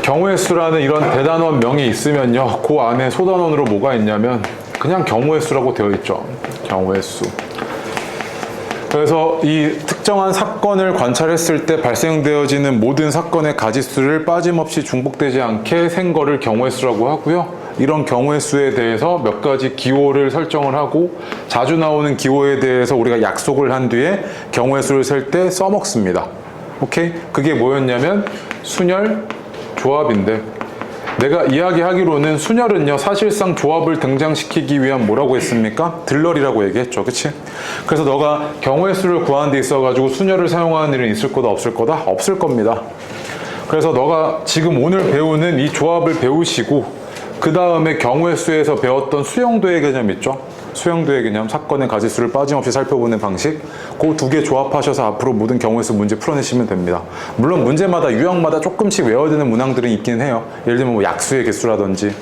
경우의 수라는 이런 대단원 명이 있으면요, 그 안에 소단원으로 뭐가 있냐면 그냥 경우의 수라고 되어 있죠. 경우의 수. 그래서 이 특정한 사건을 관찰했을 때 발생되어지는 모든 사건의 가지수를 빠짐없이 중복되지 않게 센 거를 경우의 수라고 하고요. 이런 경우의 수에 대해서 몇 가지 기호를 설정을 하고 자주 나오는 기호에 대해서 우리가 약속을 한 뒤에 경우의 수를 셀 때 써먹습니다. 오케이? 그게 뭐였냐면 순열, 조합인데, 내가 이야기하기로는 순열은요, 사실상 조합을 등장시키기 위한 뭐라고 했습니까? 들러리라고 얘기했죠. 그치? 그래서 너가 경우의 수를 구하는 데 있어가지고 순열을 사용하는 일은 있을 거다, 없을 거다? 없을 겁니다. 그래서 너가 지금 오늘 배우는 이 조합을 배우시고 그 다음에 경우의 수에서 배웠던 수용도의 개념 있죠? 수용도의 개념, 사건의 가지수를 빠짐없이 살펴보는 방식, 그 두 개 조합하셔서 앞으로 모든 경우의 수 문제 풀어내시면 됩니다. 물론 문제마다 유형마다 조금씩 외워야 되는 문항들은 있긴 해요. 예를 들면 뭐 약수의 개수라든지,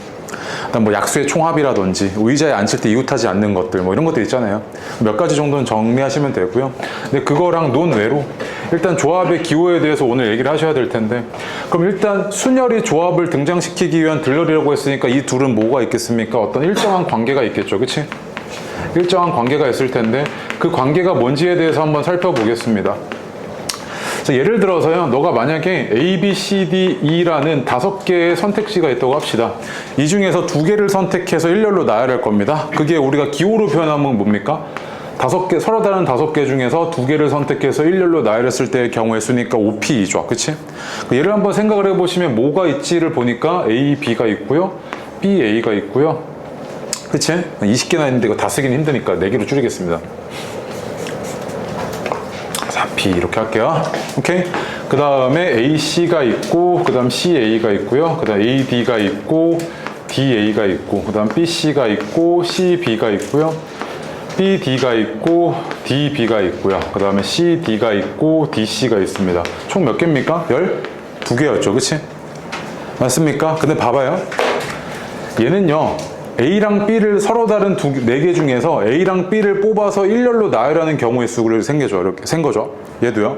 그다음 뭐 약수의 총합이라든지, 의자에 앉힐 때 이웃하지 않는 것들, 뭐 이런 것들 있잖아요. 몇 가지 정도는 정리하시면 되고요. 근데 그거랑 논외로 일단 조합의 기호에 대해서 오늘 얘기를 하셔야 될 텐데, 그럼 일단 순열이 조합을 등장시키기 위한 들러리라고 했으니까 이 둘은 뭐가 있겠습니까? 어떤 일정한 관계가 있겠죠. 그치? 일정한 관계가 있을 텐데 그 관계가 뭔지에 대해서 한번 살펴보겠습니다. 자, 예를 들어서요, 너가 만약에 A, B, C, D, E라는 5개의 선택지가 있다고 합시다. 이 중에서 2개를 선택해서 일렬로 나열할 겁니다. 그게 우리가 기호로 표현하면 뭡니까? 5개, 서로 다른 5개 중에서 2개를 선택해서 일렬로 나열했을 때의 경우의 수니까 OP이죠. 그치? 얘를 한번 생각을 해보시면 뭐가 있지를 보니까 A, B가 있고요, B, A가 있고요. 그치? 20개나 있는데 이거 다 쓰기는 힘드니까 4개로 줄이겠습니다. 4P 이렇게 할게요. 오케이? 그 다음에 AC가 있고, 그 다음 CA가 있고요. 그 다음 AD가 있고, DA가 있고, 그 다음 BC가 있고, CB가 있고요. BD가 있고, DB가 있고요. 그 다음에 CD가 있고, DC가 있습니다. 총 몇 개입니까? 12개였죠. 그치? 맞습니까? 근데 봐봐요. 얘는요, A랑 B를 서로 다른 4개 중에서 A랑 B를 뽑아서 일렬로 나열하는 경우의 수를 생겨죠. 이렇게 센 거죠. 얘도요.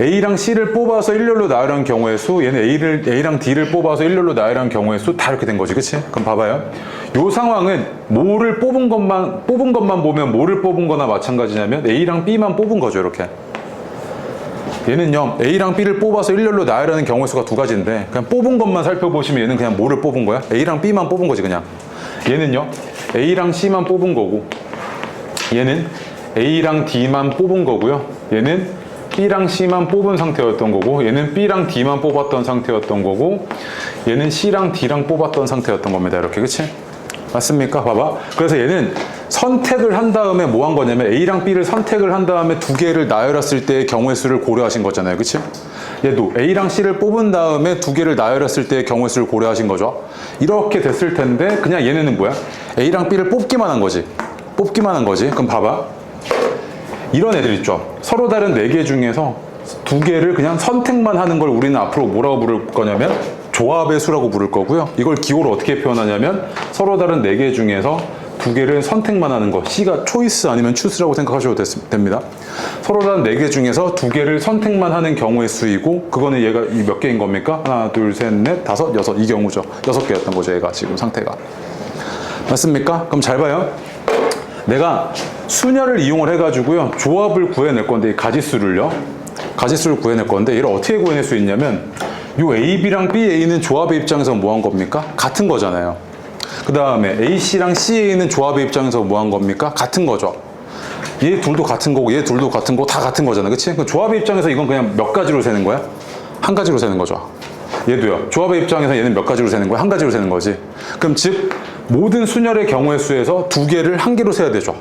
A랑 C를 뽑아서 일렬로 나열하는 경우의 수, 얘는 A랑 D를 뽑아서 일렬로 나열하는 경우의 수, 다 이렇게 된 거지. 그치? 그럼 봐봐요. 요 상황은 뭐를 뽑은 것만 보면 뭐를 뽑은 거나 마찬가지냐면 A랑 B만 뽑은 거죠. 이렇게. 얘는요, A랑 B를 뽑아서 일렬로 나열하는 경우의 수가 2가지인데 그냥 뽑은 것만 살펴보시면 얘는 그냥 뭐를 뽑은 거야? A랑 B만 뽑은 거지 그냥. 얘는요, A랑 C만 뽑은 거고, 얘는 A랑 D만 뽑은 거고요, 얘는 B랑 C만 뽑은 상태였던 거고, 얘는 B랑 D만 뽑았던 상태였던 거고, 얘는 C랑 D랑 뽑았던 상태였던 겁니다. 이렇게. 그치? 맞습니까? 봐봐. 그래서 얘는 선택을 한 다음에 뭐 한 거냐면 A랑 B를 선택을 한 다음에 2개를 나열했을 때의 경우의 수를 고려하신 거잖아요. 그치? 얘도 A랑 C를 뽑은 다음에 2개를 나열했을 때의 경우의 수를 고려하신 거죠. 이렇게 됐을 텐데 그냥 얘네는 뭐야? A랑 B를 뽑기만 한 거지. 뽑기만 한 거지. 그럼 봐봐. 이런 애들 있죠. 서로 다른 4개 중에서 2개를 그냥 선택만 하는 걸 우리는 앞으로 뭐라고 부를 거냐면 조합의 수라고 부를 거고요. 이걸 기호로 어떻게 표현하냐면 서로 다른 4개 중에서 2개를 선택만 하는 거, C가 초이스 아니면 추스라고 생각하셔도 됩니다. 서로 다른 4개 중에서 2개를 선택만 하는 경우의 수이고, 그거는 얘가 몇 개인 겁니까? 하나, 둘, 셋, 넷, 다섯, 여섯, 이 경우죠. 6개였던 거죠, 얘가 지금 상태가. 맞습니까? 그럼 잘 봐요. 내가 순열을 이용을 해가지고요, 조합을 구해낼 건데, 이 가지수를 구해낼 건데, 얘를 어떻게 구해낼 수 있냐면, 요 AB랑 BA는 조합의 입장에서 뭐 한 겁니까? 같은 거잖아요. 그 다음에 AC랑 CA는 조합의 입장에서 뭐 한 겁니까? 같은 거죠. 얘 둘도 같은 거고 얘 둘도 같은 거고 다 같은 거잖아. 그치? 조합의 입장에서 이건 그냥 몇 가지로 세는 거야? 한 가지로 세는 거죠. 얘도요. 조합의 입장에서 얘는 몇 가지로 세는 거야? 한 가지로 세는 거지. 그럼 즉 모든 순열의 경우의 수에서 2개를 한 개로 세야 되죠.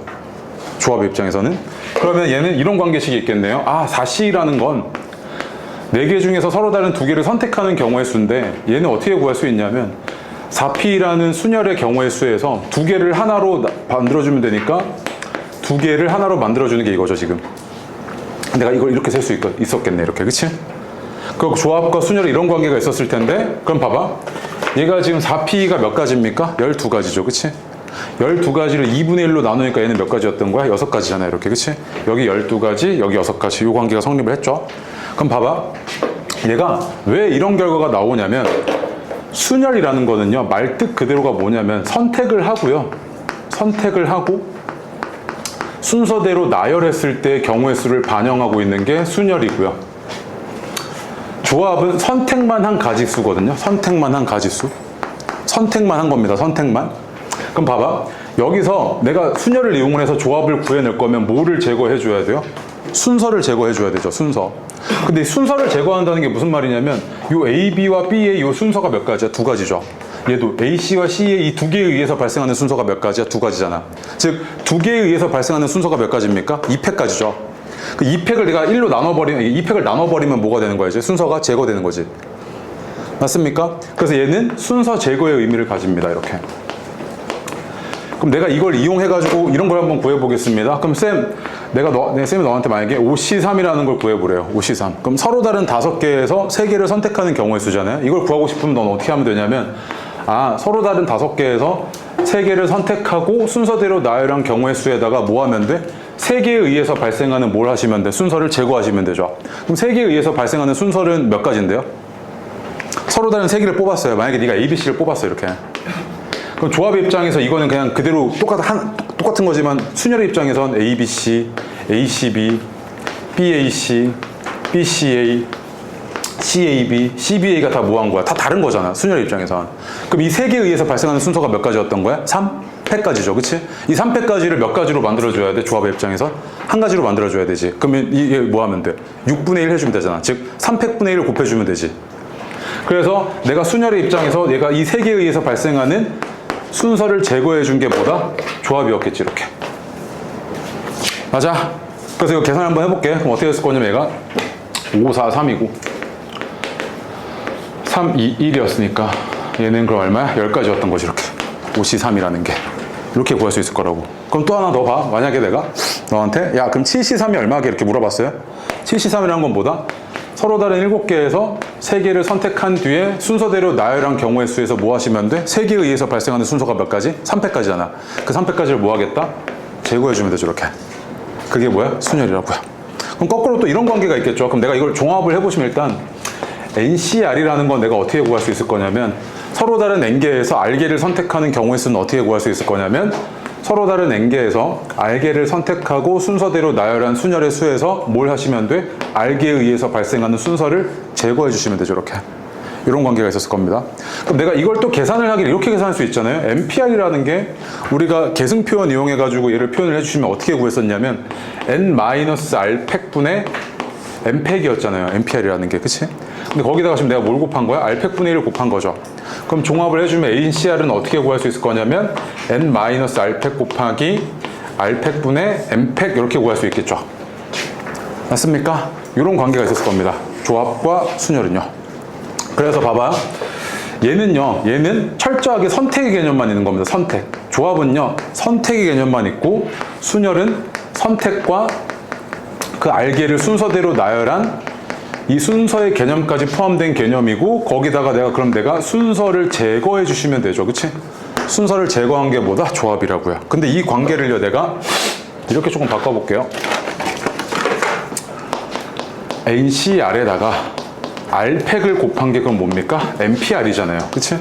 조합의 입장에서는. 그러면 얘는 이런 관계식이 있겠네요. 아, 4C라는 건 4개 중에서 서로 다른 2개를 선택하는 경우의 수인데 얘는 어떻게 구할 수 있냐면 4P라는 순열의 경우의 수에서 2개를 하나로 만들어주면 되니까 2개를 하나로 만들어주는 게 이거죠, 지금. 내가 이걸 이렇게 셀 수 있었겠네, 이렇게. 그치? 그 조합과 순열이 이런 관계가 있었을 텐데, 그럼 봐봐. 얘가 지금 4P가 몇 가지입니까? 12가지죠, 그치? 12가지를 2분의 1로 나누니까 얘는 몇 가지였던 거야? 6가지잖아요, 이렇게. 그치? 여기 12가지, 여기 6가지. 이 관계가 성립을 했죠? 그럼 봐봐. 얘가 왜 이런 결과가 나오냐면 순열이라는 거는요, 말 뜻 그대로가 뭐냐면 선택을 하고요. 선택을 하고 순서대로 나열했을 때 경우의 수를 반영하고 있는 게 순열이고요. 조합은 선택만 한 가지수거든요. 선택만 한 가지수. 선택만 한 겁니다. 선택만. 그럼 봐봐. 여기서 내가 순열을 이용해서 조합을 구해낼 거면 뭐를 제거해 줘야 돼요? 순서를 제거해 줘야 되죠. 순서. 근데 이 순서를 제거한다는 게 무슨 말이냐면 요 A, B와 B의 요 순서가 몇 가지야? 두 가지죠. 얘도 A, C와 C의 이 두 개에 의해서 발생하는 순서가 몇 가지야? 두 가지잖아. 즉, 두 개에 의해서 발생하는 순서가 몇 가지입니까? 2팩까지죠. 그 2팩을 내가 1로 나눠버리면, 2팩을 나눠버리면 뭐가 되는 거야? 이제 순서가 제거되는 거지. 맞습니까? 그래서 얘는 순서 제거의 의미를 가집니다. 이렇게. 그럼 내가 이걸 이용해가지고 이런 걸 한번 구해보겠습니다. 그럼 쌤, 쌤이 너한테 만약에 5C3이라는 걸 구해보래요. 5C3. 그럼 서로 다른 5개에서 3개를 선택하는 경우의 수잖아요. 이걸 구하고 싶으면 넌 어떻게 하면 되냐면, 서로 다른 5개에서 3개를 선택하고 순서대로 나열한 경우의 수에다가 뭐 하면 돼? 3개에 의해서 발생하는 뭘 하시면 돼? 순서를 제거하시면 되죠. 그럼 3개에 의해서 발생하는 순서는 몇 가지인데요? 서로 다른 3개를 뽑았어요. 만약에 네가 A, B, C를 뽑았어, 이렇게. 그럼 조합의 입장에서 이거는 그냥 그대로 똑같은 거지만 순열의 입장에선 A, B, C, A, C, B, B, A, C, B, C, A, C, A, B, C, B, A가 다 뭐 한 거야? 다 다른 거잖아. 순열의 입장에선. 그럼 이 3개에 의해서 발생하는 순서가 몇 가지였던 거야? 3팩까지죠. 그치? 이 3팩까지를 몇 가지로 만들어줘야 돼? 조합의 입장에선? 한 가지로 만들어줘야 되지. 그러면 이게 뭐 하면 돼? 6분의 1 해주면 되잖아. 즉, 3팩분의 1을 곱해주면 되지. 그래서 내가 순열의 입장에서 얘가 이 3개에 의해서 발생하는 순서를 제거해 준 게 뭐다? 조합이었겠지, 이렇게. 맞아. 그래서 이거 계산 한번 해볼게. 그럼 어떻게 됐을 거냐면 얘가 5, 4, 3이고 3, 2, 1이었으니까 얘는 그럼 얼마야? 10가지였던 거지, 이렇게. 5C3이라는 게. 이렇게 구할 수 있을 거라고. 그럼 또 하나 더 봐. 만약에 내가 너한테 야, 그럼 7C3이 얼마게? 이렇게 물어봤어요. 7C3이라는 건 뭐다? 서로 다른 7개에서 3개를 선택한 뒤에 순서대로 나열한 경우의 수에서 뭐 하시면 돼? 3개에 의해서 발생하는 순서가 몇 가지? 3팩까지잖아. 그 3팩까지를 뭐 하겠다? 제거해주면 되죠, 이렇게. 그게 뭐야? 순열이라고요. 그럼 거꾸로 또 이런 관계가 있겠죠. 그럼 내가 이걸 종합을 해보시면 일단 NCR이라는 건 내가 어떻게 구할 수 있을 거냐면 서로 다른 N개에서 R개를 선택하는 경우의 수는 어떻게 구할 수 있을 거냐면 서로 다른 N개에서 R개를 선택하고 순서대로 나열한 순열의 수에서 뭘 하시면 돼? R개에 의해서 발생하는 순서를 제거해 주시면 되죠, 이렇게. 이런 관계가 있었을 겁니다. 그럼 내가 이걸 또 계산을 하기를 이렇게 계산할 수 있잖아요. MPR이라는 게 우리가 계승 표현 이용해가지고 얘를 표현을 해주시면 어떻게 구했었냐면 N-R 팩분의 M팩이었잖아요. MPR이라는 게, 그치? 근데 거기다가 지금 내가 뭘 곱한 거야? R팩분의 1을 곱한 거죠. 그럼 종합을 해주면 ACR은 어떻게 구할 수 있을 거냐면 N-R팩 곱하기 R팩분의 M팩 이렇게 구할 수 있겠죠. 맞습니까? 이런 관계가 있었을 겁니다. 조합과 순열은요. 그래서 봐봐요. 얘는 철저하게 선택의 개념만 있는 겁니다. 선택. 조합은요, 선택의 개념만 있고 순열은 선택과 그 R개를 순서대로 나열한 이 순서의 개념까지 포함된 개념이고 거기다가 내가 순서를 제거해 주시면 되죠. 그치? 순서를 제거한 게 뭐다? 조합이라고요. 근데 이 관계를요, 내가 이렇게 조금 바꿔볼게요. NCR에다가 R팩을 곱한 게 그럼 뭡니까? MPR이잖아요. 그치?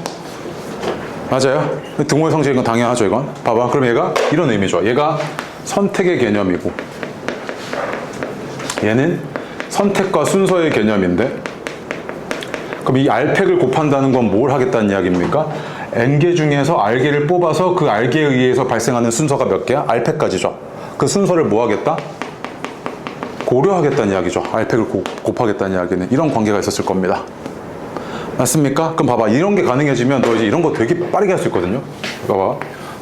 맞아요? 등호의 성질인 건 당연하죠, 이건. 봐봐. 그럼 얘가 이런 의미죠. 얘가 선택의 개념이고 얘는 선택과 순서의 개념인데 그럼 이 R팩을 곱한다는 건 뭘 하겠다는 이야기입니까? N개 중에서 R개를 뽑아서 그 R개에 의해서 발생하는 순서가 몇 개야? R팩까지죠. 그 순서를 뭐 하겠다? 고려하겠다는 이야기죠. R팩을 곱하겠다는 이야기는 이런 관계가 있었을 겁니다. 맞습니까? 그럼 봐봐. 이런 게 가능해지면 너 이제 이런 거 되게 빠르게 할 수 있거든요. 봐봐.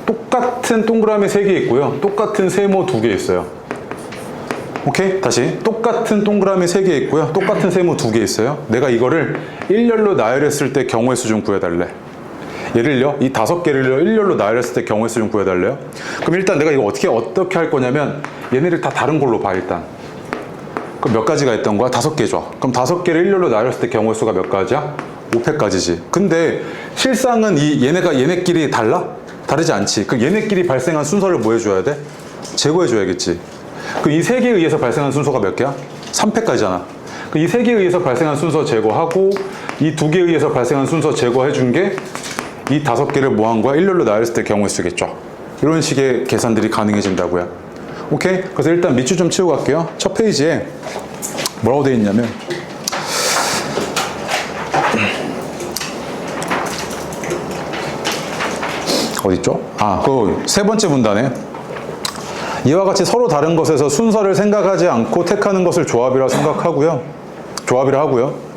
똑같은 동그라미 3개 있고요. 똑같은 세모 2개 있어요. 오케이? 다시. 똑같은 동그라미 3개 있고요. 똑같은 세모 2개 있어요. 내가 이거를 일렬로 나열했을 때 경우의 수 좀 구해달래. 얘를요, 이 5개를요, 일렬로 나열했을 때 경우의 수 좀 구해달래요. 그럼 일단 내가 이거 어떻게 할 거냐면 얘네를 다 다른 걸로 봐, 일단. 그럼 몇 가지가 있던 거야? 5개죠. 그럼 5개를 일렬로 나열했을 때 경우의 수가 몇 가지야? 5팩까지지. 근데 실상은 얘네끼리 달라? 다르지 않지. 그럼 얘네끼리 발생한 순서를 뭐 해줘야 돼? 제거해줘야겠지. 그럼 이 3개에 의해서 발생한 순서가 몇 개야? 3팩까지잖아. 이 세 개에 의해서 발생한 순서 제거하고 이 두 개에 의해서 발생한 순서 제거해 준 게 이 다섯 개를 뭐 한 거야? 일렬로 나열했을 때 경우의 수겠죠. 이런 식의 계산들이 가능해진다고요. 오케이? 그래서 일단 밑줄 좀 치우고 갈게요. 첫 페이지에 뭐라고 되어 있냐면 어딨죠? 그 세 번째 문단에 이와 같이 서로 다른 것에서 순서를 생각하지 않고 택하는 것을 조합이라 하고요.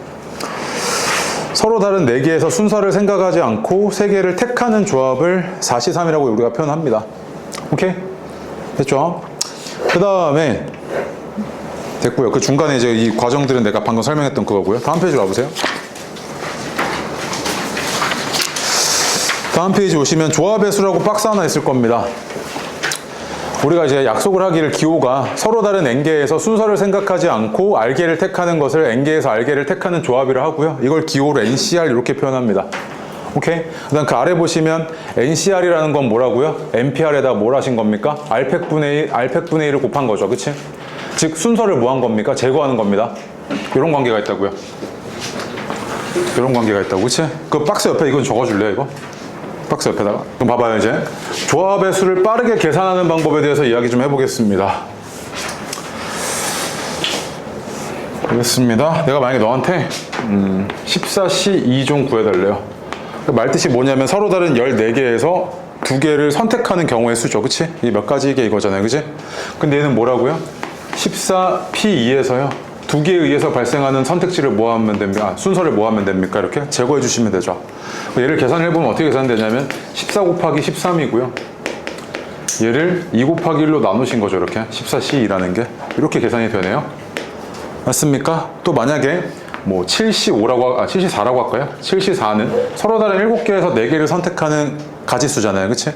서로 다른 4개에서 순서를 생각하지 않고 3개를 택하는 조합을 4C3이라고 우리가 표현합니다. 오케이? 됐죠? 그 다음에 됐고요. 그 중간에 이제 이 과정들은 내가 방금 설명했던 그거고요. 다음 페이지 와보세요. 다음 페이지 오시면 조합의 수라고 박스 하나 있을 겁니다. 우리가 이제 약속을 하기를 기호가 서로 다른 n개에서 순서를 생각하지 않고 r개를 택하는 것을 n개에서 r개를 택하는 조합이라 하고요. 이걸 기호로 NCR 이렇게 표현합니다. 오케이? 그 다음 그 아래 보시면 NCR이라는 건 뭐라고요? NPR에다 뭘 하신 겁니까? R팩분의 1을 곱한 거죠. 그치? 즉 순서를 뭐 한 겁니까? 제거하는 겁니다. 이런 관계가 있다고요. 이런 관계가 있다고. 그치? 그 박스 옆에 이건 적어줄래요? 이거? 박스 옆에다가. 그럼 봐봐요. 이제 조합의 수를 빠르게 계산하는 방법에 대해서 이야기 좀 해보겠습니다. 알겠습니다. 내가 만약에 너한테 14C 2종 구해달래요. 말뜻이 뭐냐면 서로 다른 14개에서 2개를 선택하는 경우의 수죠. 그치? 이게 몇 가지게 이거잖아요. 그치? 근데 얘는 뭐라고요? 14P2에서요. 2개에 의해서 발생하는 선택지를 뭐 하면 됩니까? 순서를 뭐 하면 됩니까? 이렇게 제거해 주시면 되죠. 얘를 계산을 해보면 어떻게 계산되냐면 14 곱하기 13이고요. 얘를 2 곱하기 1로 나누신 거죠. 이렇게 14C2라는 게 이렇게 계산이 되네요. 맞습니까? 또 만약에 뭐 74라고 할까요? 74는 서로 다른 7개에서 4개를 선택하는 가지수잖아요. 그치?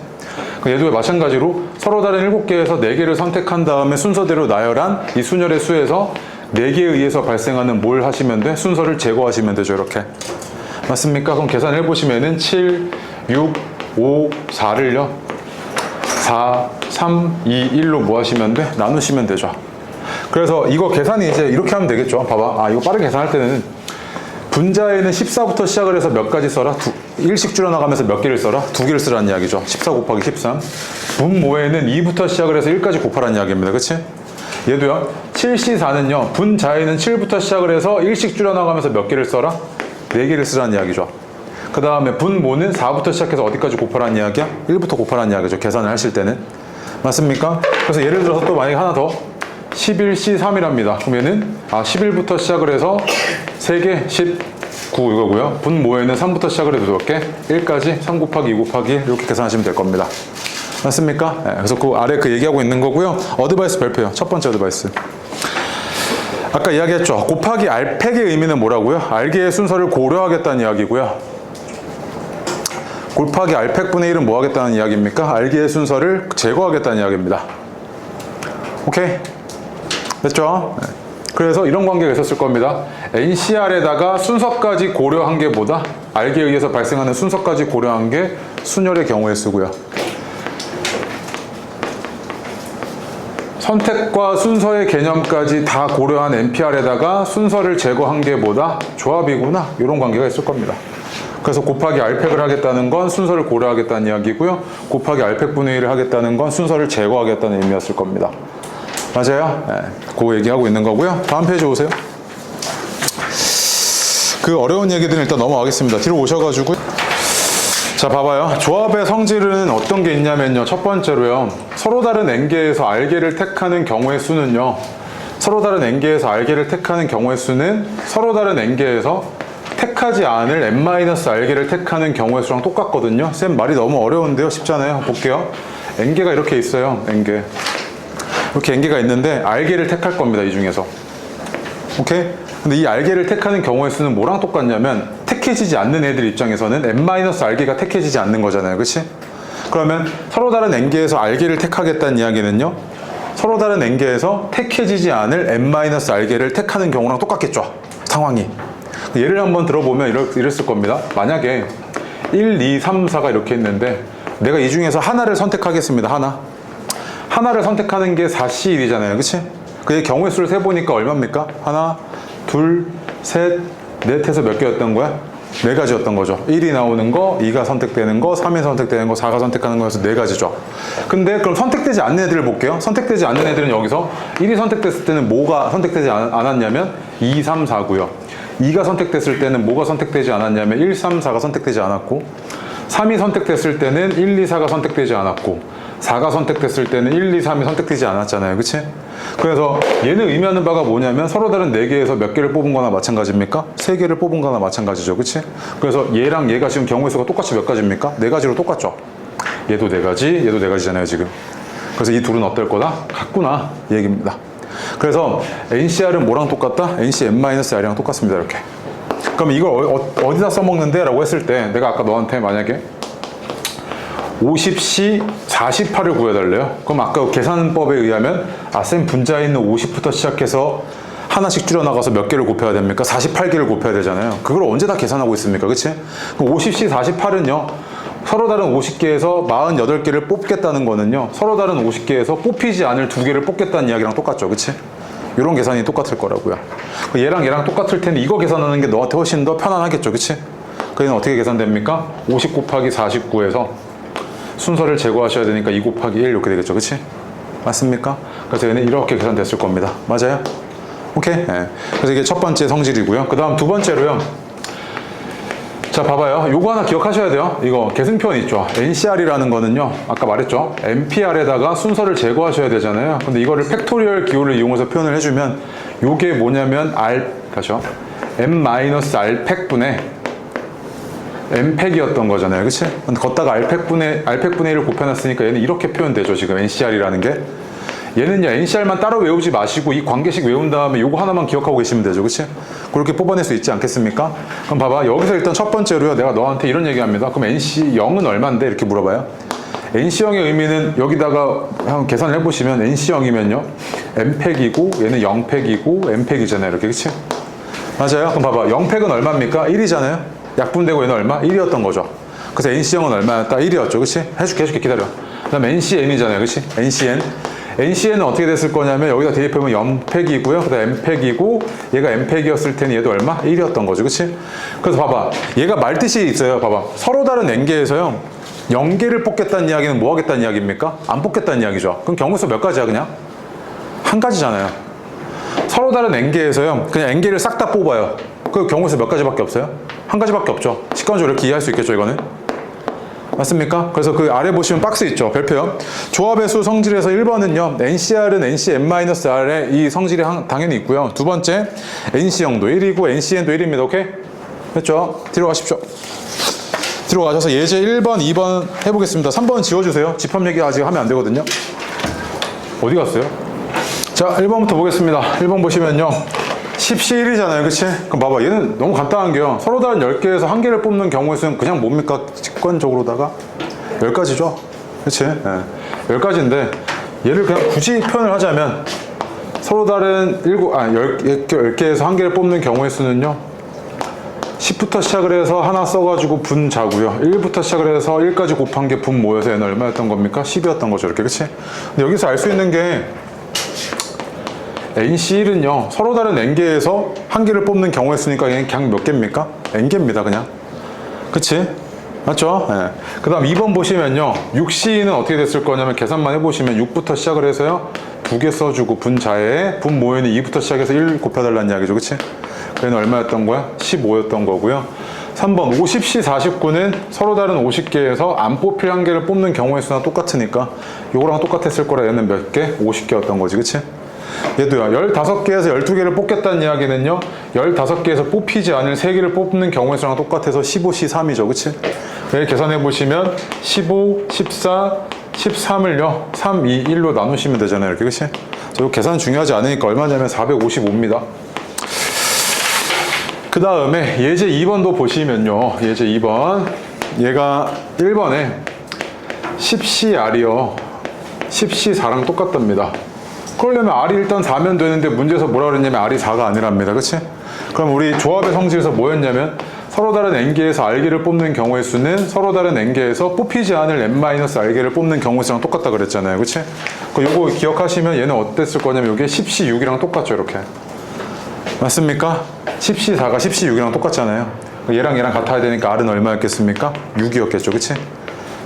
얘도 마찬가지로 서로 다른 7개에서 4개를 선택한 다음에 순서대로 나열한 이 순열의 수에서 4개에 의해서 발생하는 뭘 하시면 돼? 순서를 제거하시면 되죠. 이렇게. 맞습니까? 그럼 계산을 해보시면은 7, 6, 5, 4를요. 4, 3, 2, 1로 뭐 하시면 돼? 나누시면 되죠. 그래서 이거 계산이 이제 이렇게 하면 되겠죠. 봐봐. 이거 빠르게 계산할 때는 분자에는 14부터 시작을 해서 몇 가지 써라? 1씩 줄여나가면서 몇 개를 써라? 2개를 쓰라는 이야기죠. 14 곱하기 13. 분모에는 2부터 시작을 해서 1까지 곱하라는 이야기입니다. 그치? 얘도요. 7C4는요. 분자에는 7부터 시작을 해서 1씩 줄여나가면서 몇 개를 써라? 4개를 쓰라는 이야기죠. 그 다음에 분모는 4부터 시작해서 어디까지 곱하라는 이야기야? 1부터 곱하라는 이야기죠. 계산을 하실 때는. 맞습니까? 그래서 예를 들어서 또 만약에 하나 더 11C3이랍니다. 그럼 얘는 11부터 시작을 해서 3개 19 이거고요. 분모에는 3부터 시작을 해도 몇 개? 1까지 3 곱하기 2 곱하기 1 이렇게 계산하시면 될 겁니다. 맞습니까? 네, 그래서 그 아래 그 얘기하고 있는 거고요. 어드바이스 발표요. 첫 번째 어드바이스. 아까 이야기했죠. 곱하기 R팩의 의미는 뭐라고요? R개의 순서를 고려하겠다는 이야기고요. 곱하기 R팩분의 1은 뭐 하겠다는 이야기입니까? R개의 순서를 제거하겠다는 이야기입니다. 오케이? 됐죠? 네. 그래서 이런 관계가 있었을 겁니다. NCR에다가 순서까지 고려한 게 뭐다? R개에 의해서 발생하는 순서까지 고려한 게 순열의 경우의 수고요. 선택과 순서의 개념까지 다 고려한 NPR에다가 순서를 제거한 게 뭐다? 조합이구나. 이런 관계가 있을 겁니다. 그래서 곱하기 R팩을 하겠다는 건 순서를 고려하겠다는 이야기고요. 곱하기 R팩분의 1을 하겠다는 건 순서를 제거하겠다는 의미였을 겁니다. 맞아요? 네, 그 얘기하고 있는 거고요. 다음 페이지 오세요. 그 어려운 얘기들은 일단 넘어가겠습니다. 뒤로 오셔가지고 자 봐봐요. 조합의 성질은 어떤 게 있냐면요. 첫 번째로요. 서로 다른 n개에서 r개를 택하는 경우의 수는요. 서로 다른 n개에서 r개를 택하는 경우의 수는 서로 다른 n개에서 택하지 않을 n-r개를 택하는 경우의 수랑 똑같거든요. 쌤 말이 너무 어려운데요. 쉽잖아요. 볼게요. n개가 이렇게 있어요. n개. 이렇게 n개가 있는데 r개를 택할 겁니다. 이 중에서. 오케이? 근데 이 r개를 택하는 경우의 수는 뭐랑 똑같냐면 택해지지 않는 애들 입장에서는 n-r개가 택해지지 않는 거잖아요. 그치? 그러면 서로 다른 n개에서 r개를 택하겠다는 이야기는요. 서로 다른 n개에서 택해지지 않을 n-r개를 택하는 경우랑 똑같겠죠. 상황이. 예를 한번 들어보면 이랬을 겁니다. 만약에 1, 2, 3, 4가 이렇게 있는데 내가 이 중에서 하나를 선택하겠습니다. 하나를 선택하는 게 4C1이잖아요. 그치? 그 경우의 수를 세보니까 얼마입니까? 하나, 둘, 셋, 넷 해서 몇 개였던 거야? 네 가지였던 거죠. 1이 나오는 거, 2가 선택되는 거, 3이 선택되는 거, 4가 선택하는 거에서 네 가지죠. 근데 그럼 선택되지 않는 애들을 볼게요. 선택되지 않는 애들은 여기서 1이 선택됐을 때는 뭐가 선택되지 않았냐면 2, 3, 4고요. 2가 선택됐을 때는 뭐가 선택되지 않았냐면 1, 3, 4가 선택되지 않았고 3이 선택됐을 때는 1, 2, 4가 선택되지 않았고 4가 선택됐을 때는 1, 2, 3이 선택되지 않았잖아요. 그치? 그래서 얘는 의미하는 바가 뭐냐면 서로 다른 4개에서 몇 개를 뽑은 거나 마찬가지입니까? 3개를 뽑은 거나 마찬가지죠. 그치? 그래서 얘랑 얘가 지금 경우의 수가 똑같이 몇 가지입니까? 4가지로 똑같죠. 얘도 4가지, 얘도 4가지잖아요, 지금. 그래서 이 둘은 어떨 거다? 같구나. 이 얘기입니다. 그래서 NCR은 뭐랑 똑같다? NCN-R이랑 똑같습니다. 이렇게. 그럼 이걸 어디다 써먹는데? 라고 했을 때 내가 아까 너한테 만약에 50C 48을 구해달래요. 그럼 아까 계산법에 의하면 쌤 분자에 있는 50부터 시작해서 하나씩 줄여나가서 몇 개를 곱해야 됩니까? 48개를 곱해야 되잖아요. 그걸 언제 다 계산하고 있습니까? 그치? 그럼 50C 48은요. 서로 다른 50개에서 48개를 뽑겠다는 거는요. 서로 다른 50개에서 뽑히지 않을 2개를 뽑겠다는 이야기랑 똑같죠. 그치? 이런 계산이 똑같을 거라고요. 얘랑 똑같을 텐데 이거 계산하는 게 너한테 훨씬 더 편안하겠죠. 그치? 그래서 어떻게 계산됩니까? 50 곱하기 49에서 순서를 제거하셔야 되니까 2 곱하기 1 이렇게 되겠죠. 그치? 맞습니까? 그래서 얘는 이렇게 계산됐을 겁니다. 맞아요? 오케이? 네. 그래서 이게 첫 번째 성질이고요. 그 다음 두 번째로요. 자, 봐봐요. 요거 하나 기억하셔야 돼요. 이거 계승표현 있죠. NCR이라는 거는요. 아까 말했죠. NPR에다가 순서를 제거하셔야 되잖아요. 근데 이거를 팩토리얼 기호를 이용해서 표현을 해주면 요게 뭐냐면 다시요. M-R 팩분의 M팩이었던 거잖아요. 그치? 근데 걷다가 R팩분의 1을 곱해놨으니까 얘는 이렇게 표현되죠. 지금 NCR이라는 게. 얘는요, NCR만 따로 외우지 마시고 이 관계식 외운 다음에 요거 하나만 기억하고 계시면 되죠. 그치? 그렇게 뽑아낼 수 있지 않겠습니까? 그럼 봐봐. 여기서 일단 첫 번째로요. 내가 너한테 이런 얘기 합니다. 그럼 NC0은 얼만데? 이렇게 물어봐요. NC0의 의미는 여기다가 한번 계산을 해보시면 NC0이면요. M팩이고 얘는 0팩이고 M팩이잖아요. 이렇게. 그치? 맞아요? 그럼 봐봐. 0팩은 얼마입니까? 1이잖아요. 약분되고 얘는 얼마? 1이었던 거죠. 그래서 NC0은 얼마였다? 1이었죠. 그치? 해줄게. 기다려. 그 다음에 NCN이잖아요. 그치? NCN. NCN은 어떻게 됐을 거냐면 여기다 대입해보면 0팩이고요. 그 다음에 M팩이고 얘가 M팩이었을 테니 얘도 얼마? 1이었던 거죠. 그치? 그래서 봐봐. 얘가 말뜻이 있어요. 봐봐. 서로 다른 N개에서요. 0개를 뽑겠다는 이야기는 뭐 하겠다는 이야기입니까? 안 뽑겠다는 이야기죠. 그럼 경우수 몇 가지야 그냥? 한 가지잖아요. 서로 다른 N개에서요. 그냥 N개를 싹 다 뽑아요. 그 경우수 몇 가지밖에 없어요? 한 가지밖에 없죠. 직관적으로 이렇게 이해할 수 있겠죠, 이거는? 맞습니까? 그래서 그 아래 보시면 박스 있죠. 별표요. 조합의 수 성질에서 1번은요. NCR은 NCN-R에 이 성질이 당연히 있고요. 두 번째, NC형도 1이고 NCN도 1입니다. 오케이? 됐죠? 뒤로 가십시오. 뒤로 가셔서 예제 1번, 2번 해보겠습니다. 3번 지워주세요. 집합 얘기 아직 하면 안 되거든요. 어디 갔어요? 자, 1번부터 보겠습니다. 1번 보시면요. 10C1이잖아요. 그치? 그럼 봐봐. 얘는 너무 간단한 게요. 서로 다른 10개에서 한 개를 뽑는 경우의 수는 그냥 뭡니까? 직관적으로다가 10가지죠. 그치? 네. 10가지인데 얘를 그냥 굳이 표현을 하자면 서로 다른 10개에서 한 개를 뽑는 경우의 수는요. 10부터 시작을 해서 하나 써가지고 분자고요. 1부터 시작을 해서 1까지 곱한 게 분모여서 얘는 얼마였던 겁니까? 10이었던 거죠. 이렇게. 그치? 근데 여기서 알 수 있는 게 NC1은요, 서로 다른 N개에서 한 개를 뽑는 경우의 수니까 그냥 몇 개입니까? N개입니다, 그냥. 그치? 맞죠? 네. 그 다음 2번 보시면요, 6C는 어떻게 됐을 거냐면 계산만 해보시면 6부터 시작을 해서요, 2개 써주고 분자에 분모에는 2부터 시작해서 1 곱해달라는 이야기죠. 그치? 그래는 얼마였던 거야? 15였던 거고요. 3번 50C 49는 서로 다른 50개에서 안 뽑힐 한 개를 뽑는 경우의 수나 똑같으니까 요거랑 똑같았을 거라 얘는 몇 개? 50개였던 거지. 그치? 얘도요. 15개에서 12개를 뽑겠다는 이야기는요. 15개에서 뽑히지 않을 3개를 뽑는 경우의 수랑 똑같아서 15C3이죠. 그치? 얘를 계산해 보시면 15, 14, 13을요. 3, 2, 1로 나누시면 되잖아요. 이렇게. 그치? 저 계산 중요하지 않으니까 얼마냐면 455입니다. 그 다음에 예제 2번도 보시면요. 예제 2번. 얘가 1번에 10CR이요. 10C4랑 똑같답니다. 그러려면 R이 일단 4면 되는데 문제에서 뭐라 그랬냐면 R이 4가 아니랍니다. 그치? 그럼 우리 조합의 성질에서 뭐였냐면 서로 다른 N개에서 R개를 뽑는 경우의 수는 서로 다른 N개에서 뽑히지 않을 N-R개를 뽑는 경우의 수랑 똑같다 그랬잖아요. 그치? 요거 기억하시면 얘는 어땠을 거냐면 이게 10C6이랑 똑같죠. 이렇게. 맞습니까? 10C4가 10C6이랑 똑같잖아요. 얘랑 얘랑 같아야 되니까 R은 얼마였겠습니까? 6이었겠죠. 그치?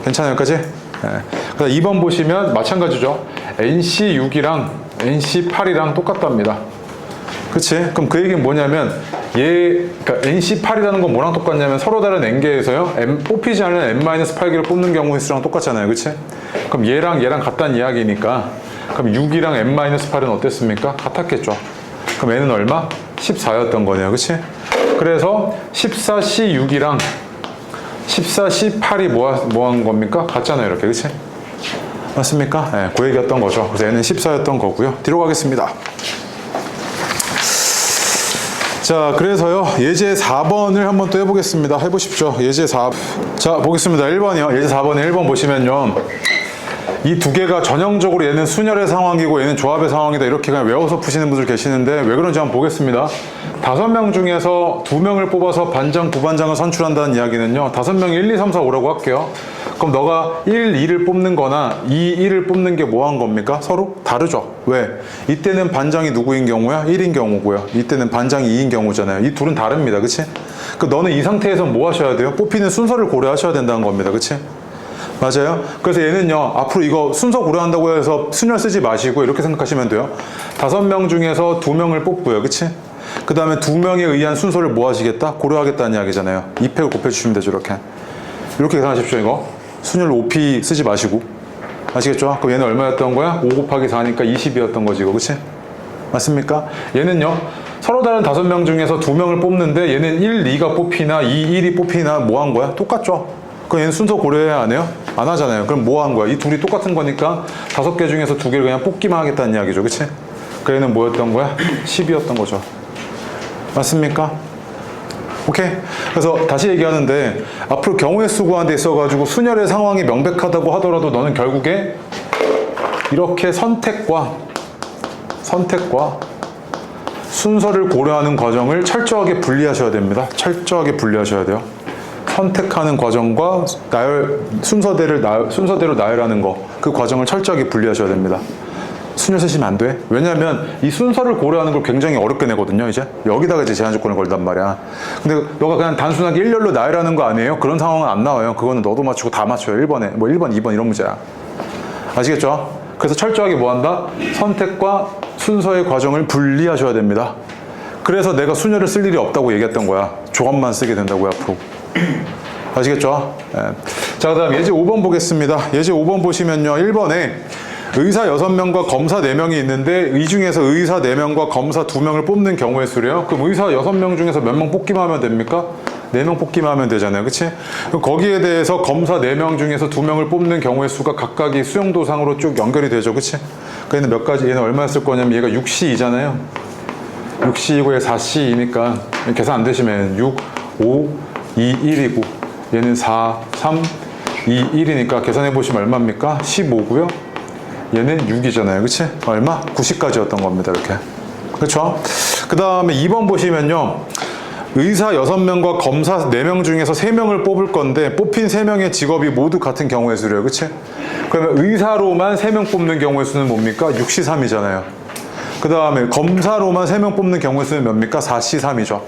괜찮아요, 여기까지? 네. 2번 보시면 마찬가지죠. NC6이랑 NC8이랑 똑같답니다. 그치? 그럼 그 얘기는 뭐냐면 그러니까 NC8이라는 건 뭐랑 똑같냐면 서로 다른 N개에서요 뽑히지 않은 N-8개를 뽑는 경우 횟수랑 똑같잖아요. 그치? 그럼 얘랑 얘랑 같다는 이야기니까 그럼 6이랑 N-8은 어땠습니까? 같았겠죠. 그럼 N은 얼마? 14였던 거네요. 그치? 그래서 14C6이랑 14C8이 뭐한 겁니까? 같잖아요. 이렇게. 그치? 맞습니까? 네, 그 얘기였던 거죠. 그래서 N은 14였던 거고요. 뒤로 가겠습니다. 자, 그래서요, 예제 4번을 한번 또 해보겠습니다. 해보십시오. 예제 4. 자, 보겠습니다. 1번이요. 예제 4번에 1번 보시면요. 이 두 개가 전형적으로 얘는 순열의 상황이고 얘는 조합의 상황이다. 이렇게 그냥 외워서 푸시는 분들 계시는데 왜 그런지 한번 보겠습니다. 5명 중에서 2명을 뽑아서 반장, 부반장을 선출한다는 이야기는요. 5명이 1, 2, 3, 4, 5라고 할게요. 그럼 너가 1, 2를 뽑는 거나 2, 1을 뽑는 게 뭐 한 겁니까? 서로 다르죠. 왜? 이때는 반장이 누구인 경우야? 1인 경우고요. 이때는 반장이 2인 경우잖아요. 이 둘은 다릅니다. 그치? 그 너는 이 상태에서 뭐 하셔야 돼요? 뽑히는 순서를 고려하셔야 된다는 겁니다. 그치? 맞아요? 그래서 얘는요, 앞으로 이거 순서 고려한다고 해서 순열 쓰지 마시고 이렇게 생각하시면 돼요. 5명 중에서 2명을 뽑고요. 그치? 그 다음에 2명에 의한 순서를 뭐 하시겠다? 고려하겠다는 이야기잖아요. 2팩을 곱해주시면 되죠. 이렇게 계산하십시오. 이거 순열 5P 쓰지 마시고. 아시겠죠? 그럼 얘는 얼마였던 거야? 5 곱하기 4니까 20이었던 거지. 이거 그치? 맞습니까? 얘는요, 서로 다른 5명 중에서 2명을 뽑는데 얘는 1, 2가 뽑히나 2, 1이 뽑히나 뭐 한 거야? 똑같죠? 그럼 얘는 순서 고려해야 안 해요? 안 하잖아요. 그럼 뭐 한 거야? 이 둘이 똑같은 거니까 5개 중에서 2개를 그냥 뽑기만 하겠다는 이야기죠. 그치? 그 얘는 뭐였던 거야? 10이었던 거죠. 맞습니까? 오케이? 그래서 다시 얘기하는데 앞으로 경우의 수 구하는 데 있어가지고 순열의 상황이 명백하다고 하더라도 너는 결국에 이렇게 선택과 순서를 고려하는 과정을 철저하게 분리하셔야 됩니다. 철저하게 분리하셔야 돼요. 선택하는 과정과 순서대로 나열하는 거, 그 과정을 철저하게 분리하셔야 됩니다. 순열 쓰시면 안 돼. 왜냐면 이 순서를 고려하는 걸 굉장히 어렵게 내거든요. 이제 여기다가 이제 제한 조건을 걸단 말이야. 근데 너가 그냥 단순하게 일렬로 나열하는 거 아니에요? 그런 상황은 안 나와요. 그거는 너도 맞추고 다 맞춰요. 1번에 뭐 1번, 2번 이런 문제야. 아시겠죠? 그래서 철저하게 뭐 한다? 선택과 순서의 과정을 분리하셔야 됩니다. 그래서 내가 순열을 쓸 일이 없다고 얘기했던 거야. 조합만 쓰게 된다고요, 앞으로. 아시겠죠? 네. 자, 그 다음 예제 5번 보겠습니다. 예제 5번 보시면요. 1번에 의사 6명과 검사 4명이 있는데 이 중에서 의사 4명과 검사 2명을 뽑는 경우의 수래요. 그럼 의사 6명 중에서 몇 명 뽑기만 하면 됩니까? 4명 뽑기만 하면 되잖아요. 그치? 그럼 거기에 대해서 검사 4명 중에서 2명을 뽑는 경우의 수가 각각이 수용도상으로 쭉 연결이 되죠. 그치? 그 얘는 몇 가지, 얘는 얼마였을 거냐면 얘가 6C이잖아요. 6C이고 얘 4C이니까 계산 안 되시면 6, 5, 2, 1이고 얘는 4, 3, 2, 1이니까 계산해 보시면 얼마입니까? 15고요. 얘는 6이잖아요. 그치? 얼마? 90까지였던 겁니다. 이렇게. 그쵸? 그 다음에 2번 보시면요. 의사 6명과 검사 4명 중에서 3명을 뽑을 건데 뽑힌 3명의 직업이 모두 같은 경우의 수래요. 그치? 그러면 의사로만 3명 뽑는 경우의 수는 뭡니까? 6C3이잖아요. 그 다음에 검사로만 3명 뽑는 경우의 수는 몇입니까? 4C3이죠.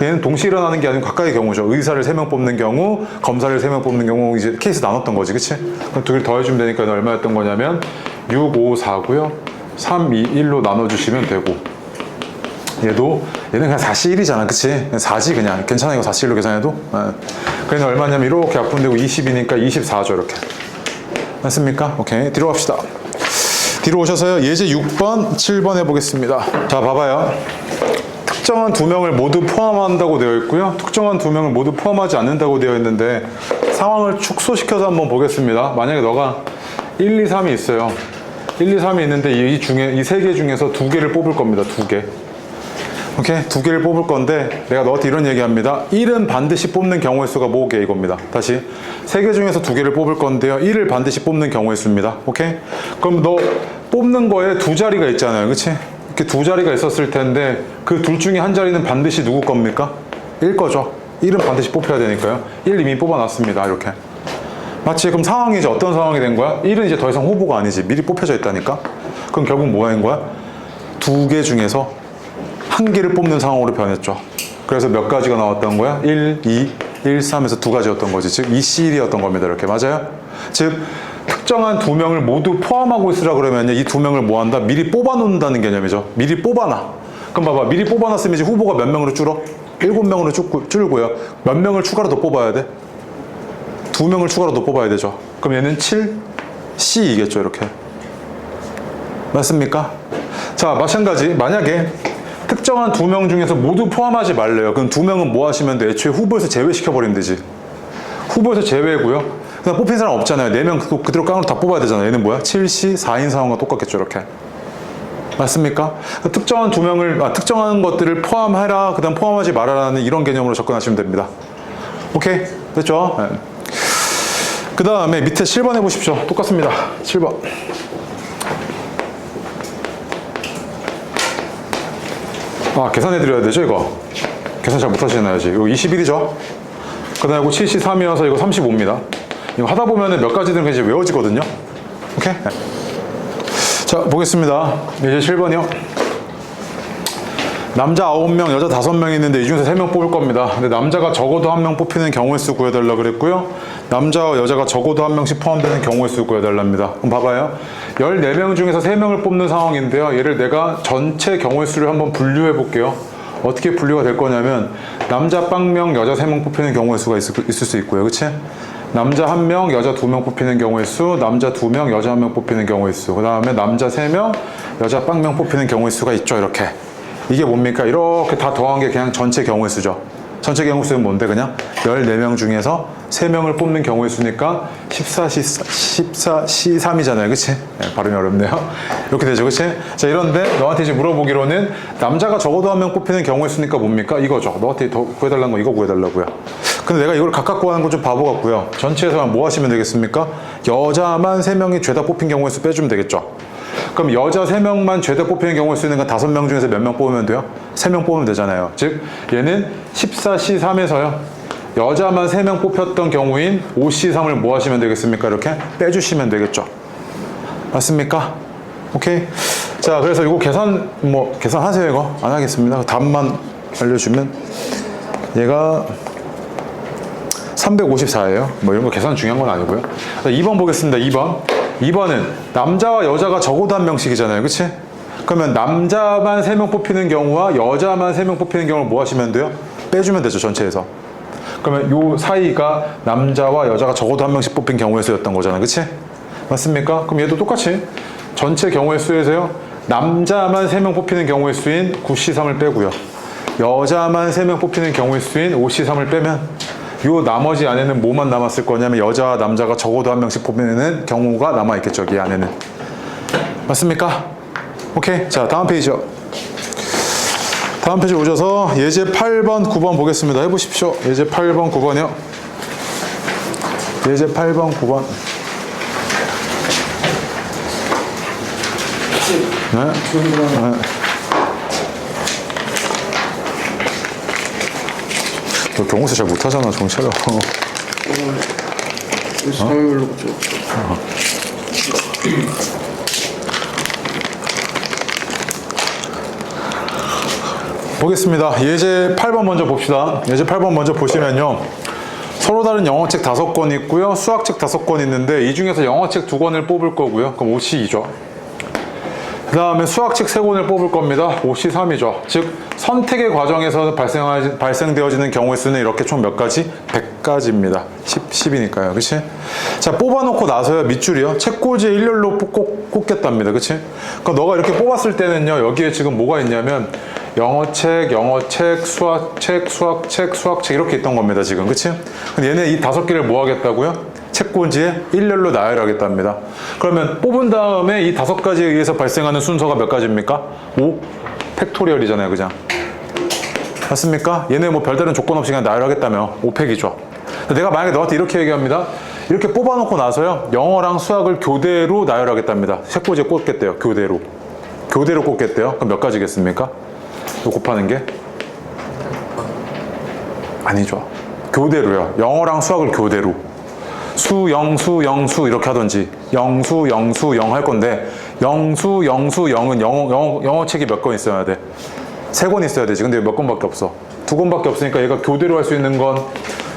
얘는 동시에 일어나는 게 아니고 각각의 경우죠. 의사를 3명 뽑는 경우, 검사를 3명 뽑는 경우 이제 케이스 나눴던 거지. 그치? 그럼 두 개를 더해주면 되니까 얼마였던 거냐면 6, 5, 4고요. 3, 2, 1로 나눠주시면 되고 얘는 그냥 4C1이잖아. 그치? 4지 그냥. 괜찮아 이거 4C1로 계산해도? 그래서 얼마냐면 이렇게 약분되고 20이니까 24죠. 이렇게. 맞습니까? 오케이. 뒤로 갑시다. 뒤로 오셔서요. 예제 6번, 7번 해보겠습니다. 자, 봐봐요. 특정한 2명을 모두 포함한다고 되어 있고요. 특정한 2명을 모두 포함하지 않는다고 되어 있는데 상황을 축소시켜서 한번 보겠습니다. 만약에 너가 1, 2, 3이 있어요. 1, 2, 3이 있는데 이 3개 중에서 2개를 뽑을 겁니다. 2개. 오케이? 2개를 뽑을 건데 내가 너한테 이런 얘기합니다. 1은 반드시 뽑는 경우의 수가 뭐게 이겁니다. 다시 3개 중에서 2개를 뽑을 건데요. 1을 반드시 뽑는 경우의 수입니다. 오케이? 그럼 너 뽑는 거에 2자리가 있잖아요. 그치? 이렇게 2자리가 있었을 텐데 그 둘 중에 한 자리는 반드시 누구 겁니까? 1 거죠. 1은 반드시 뽑혀야 되니까요. 1 이미 뽑아놨습니다. 이렇게. 마치 그럼 상황이 이제 어떤 상황이 된 거야? 1은 이제 더 이상 후보가 아니지. 미리 뽑혀져 있다니까? 그럼 결국 뭐 하는 거야? 2개 중에서 한 개를 뽑는 상황으로 변했죠. 그래서 몇 가지가 나왔던 거야? 1, 2, 1, 3에서 두 가지였던 거지. 즉, 이 CL이었던 겁니다. 이렇게. 맞아요? 즉, 특정한 두 명을 모두 포함하고 있으라 그러면 이 두 명을 뭐 한다? 미리 뽑아놓는다는 개념이죠. 미리 뽑아놔. 그럼 봐봐. 미리 뽑아놨으면 이제 후보가 몇 명으로 줄어? 7명으로 줄고요. 몇 명을 추가로 더 뽑아야 돼? 2명을 추가로 더 뽑아야 되죠. 그럼 얘는 7C이겠죠. 이렇게. 맞습니까? 자, 마찬가지. 만약에 특정한 2명 중에서 모두 포함하지 말래요. 그럼 2명은 뭐 하시면 돼? 애초에 후보에서 제외시켜버리면 되지. 후보에서 제외고요. 그냥 뽑힌 사람 없잖아요. 4명 그대로 깡으로 다 뽑아야 되잖아요. 얘는 뭐야? 7C 4인 상황과 똑같겠죠. 이렇게. 맞습니까? 특정한 2명을, 특정한 것들을 포함해라, 그 다음 포함하지 말아라는 이런 개념으로 접근하시면 됩니다. 오케이? 됐죠? 네. 그 다음에 밑에 7번 해보십시오. 똑같습니다. 7번. 계산해드려야 되죠, 이거? 계산 잘 못하시나요, 지금? 이거 21이죠? 그 다음에 이거 73이어서 이거 35입니다. 이거 하다 보면은 몇 가지들은 그냥 이제 외워지거든요? 오케이? 네. 자, 보겠습니다. 이제 7번이요. 남자 9명, 여자 5명 있는데 이 중에서 3명 뽑을 겁니다. 근데 남자가 적어도 1명 뽑히는 경우의 수 구해달라 그랬고요. 남자와 여자가 적어도 1명씩 포함되는 경우의 수 구해달랍니다. 그럼 봐봐요. 14명 중에서 3명을 뽑는 상황인데요. 얘를 내가 전체 경우의 수를 한번 분류해 볼게요. 어떻게 분류가 될 거냐면 남자 빵명, 여자 3명 뽑히는 경우의 수가 있을 수 있고요. 그치? 남자 1명, 여자 2명 뽑히는 경우의 수, 남자 2명, 여자 1명 뽑히는 경우의 수, 그 다음에 남자 3명, 여자 빵명 뽑히는 경우의 수가 있죠. 이렇게. 이게 뭡니까? 이렇게 다 더한 게 그냥 전체 경우의 수죠. 전체 경우의 수는 뭔데? 그냥 14명 중에서 3명을 뽑는 경우의 수니까 14C3이잖아요. 그치? 네, 발음이 어렵네요. 이렇게 되죠. 그치? 자, 이런데 너한테 이제 물어보기로는 남자가 적어도 1명 뽑히는 경우의 수니까 뭡니까? 이거죠. 너한테 더 구해달라는 거 이거 구해달라고요. 근데 내가 이걸 각각 구하는 건 좀 바보 같고요. 전체에서만 뭐 하시면 되겠습니까? 여자만 3명이 죄다 뽑힌 경우의 수 빼주면 되겠죠. 그럼 여자 3명만 죄다 뽑히는 경우의 수는 5명 중에서 몇 명 뽑으면 돼요? 3명 뽑으면 되잖아요. 즉 얘는 14C3에서요. 여자만 3명 뽑혔던 경우인 5C3을 뭐 하시면 되겠습니까? 이렇게 빼주시면 되겠죠. 맞습니까? 오케이. 자, 그래서 이거 계산하세요. 이거 안 하겠습니다. 답만 알려주면 얘가 354예요. 뭐 이런 거 계산 중요한 건 아니고요. 2번 보겠습니다. 2번은 남자와 여자가 적어도 1명씩이잖아요. 그치? 그러면 남자만 3명 뽑히는 경우와 여자만 3명 뽑히는 경우를 뭐 하시면 돼요? 빼주면 되죠. 전체에서. 그러면 요 사이가 남자와 여자가 적어도 1명씩 뽑힌 경우의 수였던 거잖아요. 그치? 맞습니까? 그럼 얘도 똑같이 전체 경우의 수에서요. 남자만 3명 뽑히는 경우의 수인 9C3을 빼고요. 여자만 3명 뽑히는 경우의 수인 5C3을 빼면 요 나머지 안에는 뭐만 남았을 거냐면 여자와 남자가 적어도 1명씩 뽑히는 경우가 남아있겠죠. 이 안에는. 맞습니까? 오케이. 자, 다음 페이지요. 다음 페이지 오셔서 예제 8번, 9번 보겠습니다. 해보십시오. 예제 8번, 9번이요. 예제 8번, 9번. 네? 네. 너 경호세 잘 못하잖아, 정차려. 사회별로 보겠습니다. 예제 8번 먼저 봅시다. 예제 8번 먼저 보시면요. 서로 다른 영어책 5권 있고요. 수학책 5권 있는데 이 중에서 영어책 2권을 뽑을 거고요. 그럼 5C2죠. 그 다음에 수학책 3권을 뽑을 겁니다. 5C3이죠. 즉 선택의 과정에서 발생되어지는 경우의 수는 이렇게 총 몇 가지? 100가지입니다. 10이니까요. 그치? 자, 뽑아놓고 나서요. 밑줄이요. 책꽂이에 일렬로 꽂겠답니다. 그치? 그러니까 너가 이렇게 뽑았을 때는요. 여기에 지금 뭐가 있냐면 영어책, 수학책, 수학책 이렇게 있던 겁니다. 지금. 그치? 근데 얘네 이 5개를 뭐 하겠다고요? 책꽂이에 일렬로 나열하겠답니다. 그러면 뽑은 다음에 이 5가지에 의해서 발생하는 순서가 몇 가지입니까? 5 팩토리얼이잖아요. 그냥. 맞습니까? 얘네 뭐 별다른 조건 없이 그냥 나열하겠다며 5팩이죠. 내가 만약에 너한테 이렇게 얘기합니다. 이렇게 뽑아놓고 나서요. 영어랑 수학을 교대로 나열하겠답니다. 책꽂이에 꽂겠대요. 교대로 꽂겠대요. 그럼 몇 가지겠습니까? 이거 곱하는 게? 아니죠. 교대로요. 영어랑 수학을 교대로. 영수 이렇게 하던지 영수 영 할 건데 영수 영은 영어책이 몇 권 있어야 돼? 3권 있어야 되지. 근데 몇 권밖에 없어? 2권밖에 없으니까 얘가 교대로 할 수 있는 건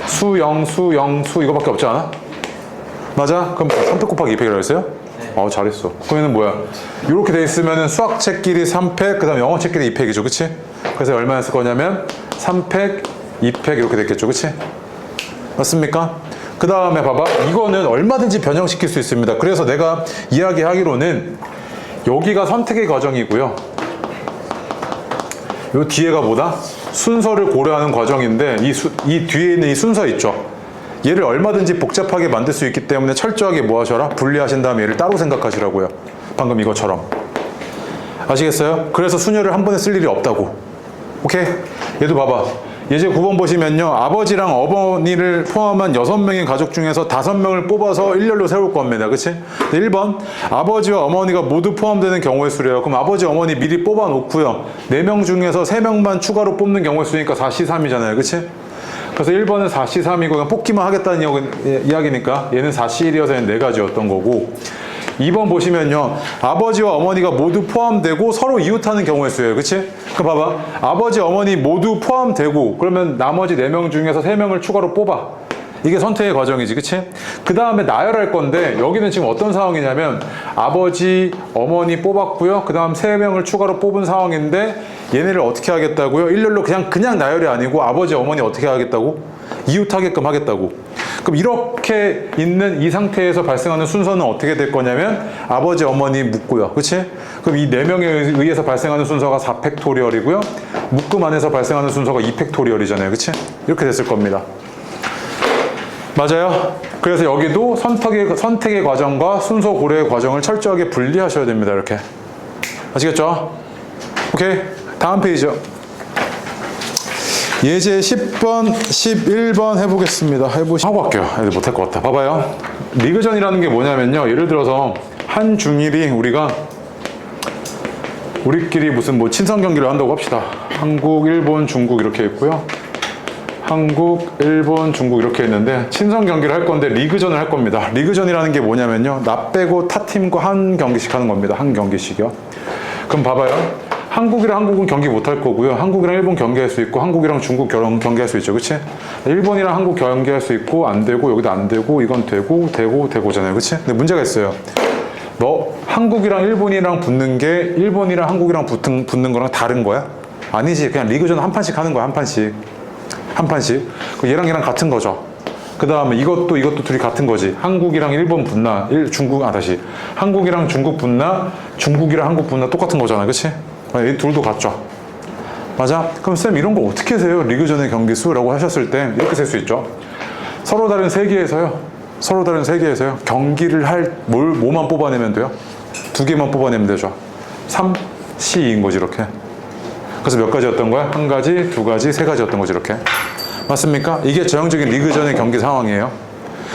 수, 0, 수, 0, 수 이거밖에 없지 않아? 맞아? 그럼 3팩 곱하기 2팩이라고 했어요? 네. 잘했어. 그러면 뭐야? 이렇게 돼 있으면은 수학책끼리 3팩, 그 다음 영어책끼리 2팩이죠. 그치? 그래서 얼마였을 거냐면 3팩, 2팩 이렇게 됐겠죠. 그치? 맞습니까? 그 다음에 봐봐. 이거는 얼마든지 변형시킬 수 있습니다. 그래서 내가 이야기하기로는 여기가 선택의 과정이고요. 요 뒤에가 뭐다? 순서를 고려하는 과정인데 이 뒤에 있는 이 순서 있죠? 얘를 얼마든지 복잡하게 만들 수 있기 때문에 철저하게 뭐 하셔라? 분리하신 다음에 얘를 따로 생각하시라고요. 방금 이것처럼. 아시겠어요? 그래서 순열을 한 번에 쓸 일이 없다고. 오케이? 얘도 봐봐. 예제 9번 보시면요. 아버지랑 어머니를 포함한 6명의 가족 중에서 5명을 뽑아서 일렬로 세울 겁니다. 그치? 1번. 아버지와 어머니가 모두 포함되는 경우의 수래요. 그럼 아버지, 어머니 미리 뽑아 놓고요. 4명 중에서 3명만 추가로 뽑는 경우의 수니까 4C3이잖아요. 그치? 그래서 1번은 4C3이고 그냥 뽑기만 하겠다는 이야기니까 얘는 4C1이어서 얘는 4가지였던 거고 2번 보시면요. 아버지와 어머니가 모두 포함되고 서로 이웃하는 경우의 수예요. 그치? 그럼 봐봐. 아버지, 어머니 모두 포함되고 그러면 나머지 4명 중에서 3명을 추가로 뽑아. 이게 선택의 과정이지. 그치? 그 다음에 나열할 건데 여기는 지금 어떤 상황이냐면 아버지, 어머니 뽑았고요. 그 다음 3명을 추가로 뽑은 상황인데 얘네를 어떻게 하겠다고요? 일렬로 그냥 나열이 아니고 아버지, 어머니 어떻게 하겠다고? 이웃하게끔 하겠다고. 그럼 이렇게 있는 이 상태에서 발생하는 순서는 어떻게 될 거냐면 아버지, 어머니 묶고요. 그치? 그럼 이 4명에 의해서 발생하는 순서가 4팩토리얼이고요. 묶음 안에서 발생하는 순서가 2팩토리얼이잖아요. 그치? 이렇게 됐을 겁니다. 맞아요? 그래서 여기도 선택의 과정과 순서 고려의 과정을 철저하게 분리하셔야 됩니다. 이렇게. 아시겠죠? 오케이. 다음 페이지요. 예제 10번, 11번 해보겠습니다. 하고 할게요. 애들 못할 것 같아. 봐봐요. 리그전이라는 게 뭐냐면요. 예를 들어서 한 중일이 우리끼리 무슨 뭐 친선 경기를 한다고 합시다. 한국, 일본, 중국 이렇게 있고요. 한국, 일본, 중국 이렇게 있는데 친선 경기를 할 건데 리그전을 할 겁니다. 리그전이라는 게 뭐냐면요. 나 빼고 타 팀과 한 경기씩 하는 겁니다. 한 경기씩이요. 그럼 봐봐요. 한국이랑 한국은 경기 못 할 거고요. 한국이랑 일본 경기할 수 있고 한국이랑 중국 경기할 수 있죠. 그치? 일본이랑 한국 경기할 수 있고 안 되고 여기도 안 되고 이건 되고잖아요. 그치? 근데 문제가 있어요. 너 한국이랑 일본이랑 붙는 게 일본이랑 한국이랑 붙는 거랑 다른 거야? 아니지. 그냥 리그전 한 판씩 하는 거야. 한 판씩. 얘랑 얘랑 같은 거죠. 그 다음에 이것도 둘이 같은 거지. 한국이랑 일본 붙나? 한국이랑 중국 붙나? 중국이랑 한국 붙나? 똑같은 거잖아. 그치? 이 둘도 같죠. 맞아? 그럼 쌤 이런 거 어떻게 세요? 리그전의 경기 수라고 하셨을 때 이렇게 셀 수 있죠. 서로 다른 세계에서요. 경기를 할 뭐만 뽑아내면 돼요? 2개만 뽑아내면 되죠. 3C인 거지 이렇게. 그래서 몇 가지였던 거야? 1가지, 2가지, 3가지였던 거지 이렇게. 맞습니까? 이게 전형적인 리그전의 경기 상황이에요.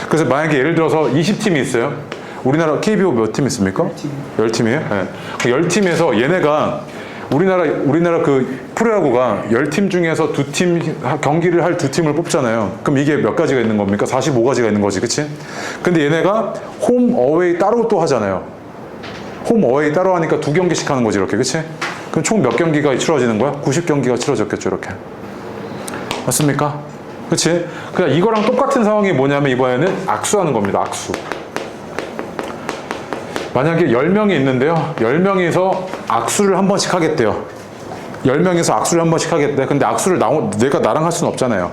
그래서 만약에 예를 들어서 20팀이 있어요. 우리나라 KBO 몇 팀 있습니까? 10팀이에요? 네. 10팀에서 얘네가 우리나라 그 프로야구가 10팀 중에서 2팀 경기를 할 2팀을 뽑잖아요. 그럼 이게 몇 가지가 있는 겁니까? 45가지가 있는 거지. 그치? 근데 얘네가 홈, 어웨이 따로 또 하잖아요. 홈, 어웨이 따로 하니까 2경기씩 하는 거지 이렇게. 그치? 그럼 총 몇 경기가 치러지는 거야? 90경기가 치러졌겠죠 이렇게. 맞습니까? 그치? 그냥 이거랑 똑같은 상황이 뭐냐면 이번에는 악수하는 겁니다. 악수. 만약에 10명이 있는데요. 10명이서 악수를 한 번씩 하겠대요. 10명이서 악수를 한 번씩 하겠대. 근데 악수를 내가 나랑 할 수는 없잖아요.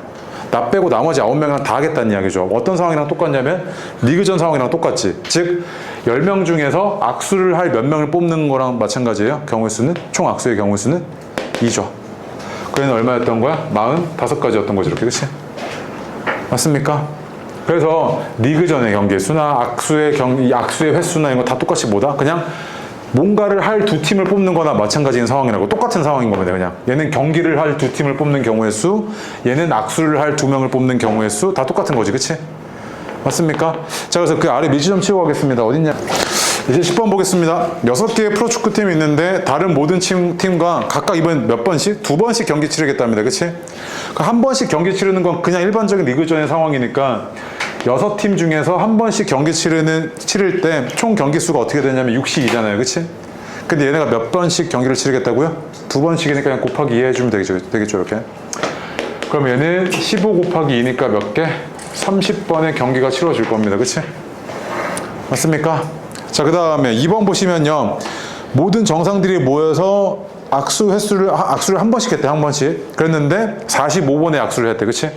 나 빼고 나머지 9명이랑 다 하겠다는 이야기죠. 어떤 상황이랑 똑같냐면 리그전 상황이랑 똑같지. 즉 10명 중에서 악수를 할 몇 명을 뽑는 거랑 마찬가지예요. 경우의 수는 총 악수의 경우의 수는 2죠. 그래는 얼마였던 거야? 45가지였던 거지 이렇게. 그치? 맞습니까? 그래서 리그전의 경기 수나 악수의 횟수나 이런 거 다 똑같이 뭐다? 그냥 뭔가를 할 2팀을 뽑는 거나 마찬가지인 상황이라고. 똑같은 상황인 겁니다. 그냥 얘는 경기를 할 2팀을 뽑는 경우의 수, 얘는 악수를 할 2명을 뽑는 경우의 수, 다 똑같은 거지. 그치? 맞습니까? 자, 그래서 그 아래 미지 좀 치고 가겠습니다. 어딨냐? 이제 10번 보겠습니다. 6개의 프로축구팀이 있는데 다른 모든 팀과 각각 이번 몇 번씩? 2번씩 경기 치르겠답니다. 그치? 한 번씩 경기 치르는 건 그냥 일반적인 리그전의 상황이니까 6팀 중에서 한 번씩 경기 치를 때 총 경기 수가 어떻게 되냐면 6씩이잖아요. 그치? 근데 얘네가 몇 번씩 경기를 치르겠다고요? 2번씩이니까 그냥 곱하기 2 해주면 되겠죠 이렇게. 그럼 얘는 15 곱하기 2니까 몇 개? 30번의 경기가 치러질 겁니다. 그치? 맞습니까? 자, 그 다음에 2번 보시면요. 모든 정상들이 모여서 악수를 한 번씩 했대, 한 번씩. 그랬는데 45번의 악수를 했대. 그치?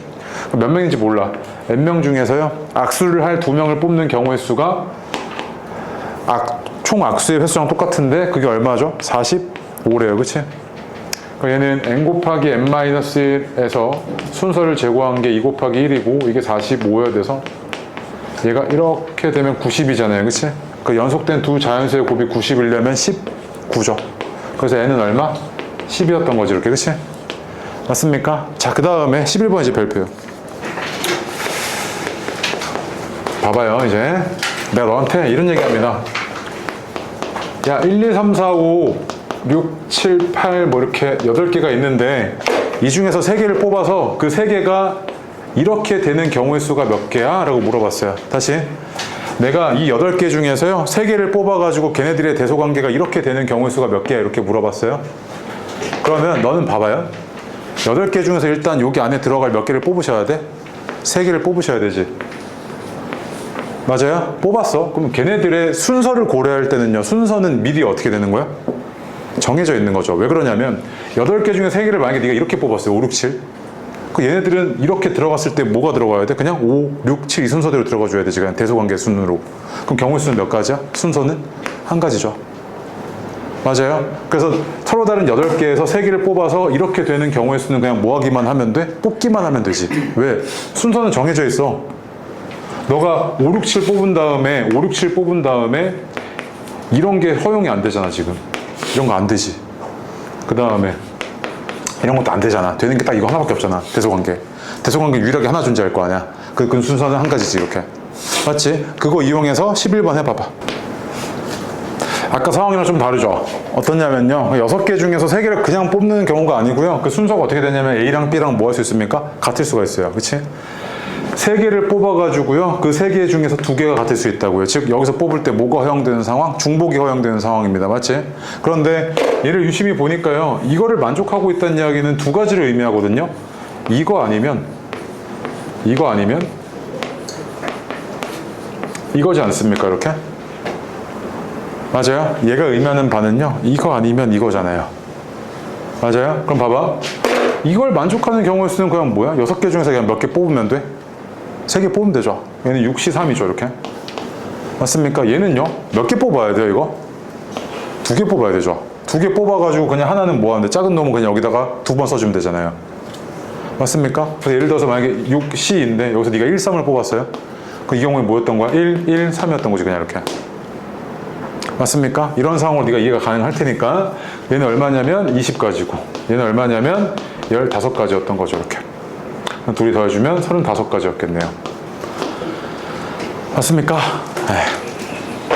몇 명인지 몰라. N명 중에서요. 악수를 할 2명을 뽑는 경우의 수가 총 악수의 횟수랑 똑같은데 그게 얼마죠? 45래요. 그치? 얘는 n 곱하기 n-1에서 순서를 제거한 게 2 곱하기 1이고 이게 45여야 돼서 얘가 이렇게 되면 90이잖아요. 그치? 그 연속된 두 자연수의 곱이 90이려면 19죠. 그래서 n은 얼마? 10이었던 거지 이렇게. 그치? 맞습니까? 자, 그 다음에 11번 이제 별표요. 봐봐요. 이제 내가 너한테 이런 얘기 합니다. 야, 1, 2, 3, 4, 5 6, 7, 8 뭐 이렇게 8개가 있는데 이 중에서 3개를 뽑아서 그 3개가 이렇게 되는 경우의 수가 몇 개야? 라고 물어봤어요. 다시 내가 이 8개 중에서요 3개를 뽑아가지고 걔네들의 대소관계가 이렇게 되는 경우의 수가 몇 개야? 이렇게 물어봤어요. 그러면 너는 봐봐요. 8개 중에서 일단 여기 안에 들어갈 몇 개를 뽑으셔야 돼? 3개를 뽑으셔야 되지. 맞아요? 뽑았어. 그럼 걔네들의 순서를 고려할 때는요 순서는 미리 어떻게 되는 거야? 정해져 있는 거죠. 왜 그러냐면 8개 중에 3개를 만약에 네가 이렇게 뽑았어요. 5, 6, 7. 그 얘네들은 이렇게 들어갔을 때 뭐가 들어가야 돼? 그냥 5, 6, 7 이 순서대로 들어가 줘야 되지. 그냥 대소관계 순으로. 그럼 경우의 수는 몇 가지야? 순서는 한 가지죠. 맞아요? 그래서 서로 다른 8개에서 3개를 뽑아서 이렇게 되는 경우의 수는 그냥 뭐 하기만 하면 돼? 뽑기만 하면 되지. 왜? 순서는 정해져 있어. 너가 5, 6, 7 뽑은 다음에 5, 6, 7 뽑은 다음에 이런 게 허용이 안 되잖아 지금. 이런 거 안 되지. 그 다음에 이런 것도 안 되잖아. 되는 게 딱 이거 하나밖에 없잖아. 대소관계. 대소관계 유일하게 하나 존재할 거 아니야. 그 순서는 한 가지지 이렇게. 맞지? 그거 이용해서 11번 해봐봐. 아까 상황이랑 좀 다르죠? 어떻냐면요 6개 중에서 3개를 그냥 뽑는 경우가 아니고요 그 순서가 어떻게 되냐면 A랑 B랑 뭐 할 수 있습니까? 같을 수가 있어요. 그치? 3개를 뽑아가지고요 그 3개 중에서 2개가 같을 수 있다고요. 즉 여기서 뽑을 때 뭐가 허용되는 상황? 중복이 허용되는 상황입니다. 맞지? 그런데 얘를 유심히 보니까요 이거를 만족하고 있다는 이야기는 2가지를 의미하거든요. 이거 아니면 이거지 않습니까? 이렇게? 맞아요? 얘가 의미하는 바는요 이거 아니면 이거잖아요. 맞아요? 그럼 봐봐. 이걸 만족하는 경우의 수는 그냥 뭐야? 6개 중에서 그냥 몇 개 뽑으면 돼? 3개 뽑으면 되죠. 얘는 6시 3이죠 이렇게. 맞습니까? 얘는요 몇 개 뽑아야 돼요 이거? 2개 뽑아야 되죠. 2개 뽑아가지고 그냥 하나는 뭐 하는데 작은 놈은 그냥 여기다가 2번 써주면 되잖아요. 맞습니까? 그래서 예를 들어서 만약에 6C인데 여기서 네가 1, 3을 뽑았어요. 그 이 경우에 뭐였던 거야? 1, 1, 3이었던 거지 그냥 이렇게. 맞습니까? 이런 상황으로 네가 이해가 가능할 테니까 얘는 얼마냐면 20가지고 얘는 얼마냐면 15가지였던 거죠 이렇게. 둘이 더해주면 35가지였겠네요. 맞습니까? 에이.